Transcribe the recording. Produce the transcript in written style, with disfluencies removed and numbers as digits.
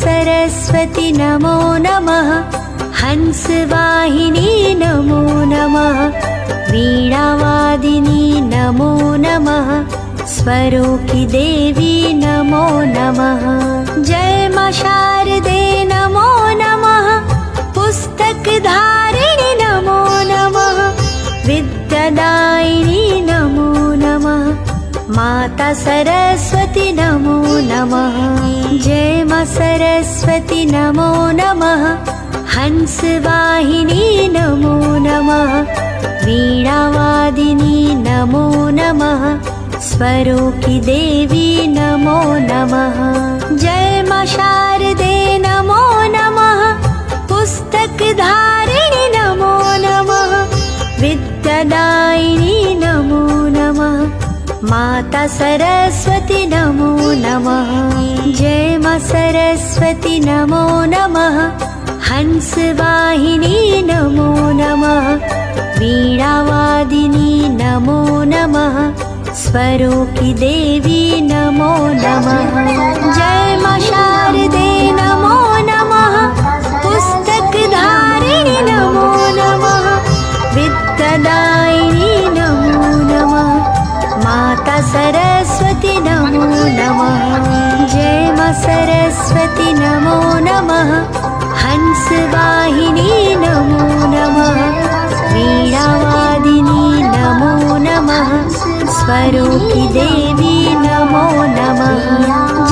सरस्वती नमो नमः। हंसवाहिनी नमो नमः। वीणावादिनी नमो नमः। स्वरूपी देवी नमो नमः। जय मां शारदे नमो नमः। पुस्तकधारिणी नमो नमः। विद्यादायिनी नमो नमः। माता सरस्वती नमो नमः। जय मां सरस्वती नमो नमः। हंसवाहिनी नमो नमः। वीणावादिनी नमो नमः। स्वरूपी देवी नमो नमः। जय मां शारदे नमो नमः। पुस्तकधारिणी नमो नमः। विद्यादायिनी नमो नमः। माता सरस्वती नमो नमः। जय मां सरस्वती नमो नमः। हंसवाहिनी नमो नमः। वीणावादिनी नमो नमः। स्वरूपी देवी नमो नमः। जय मां शारदे नमो नमः। पुस्तकधारिणी नमो नमः। विद्यादायिनी नमो नमः। माता सरस्वती नमो नमः। जय मां सरस्वती नमो नमः। हंसवाहिनी नमो नमः। वीणावादिनी नमो नमः। स्वरूपी देवी नमो नमः।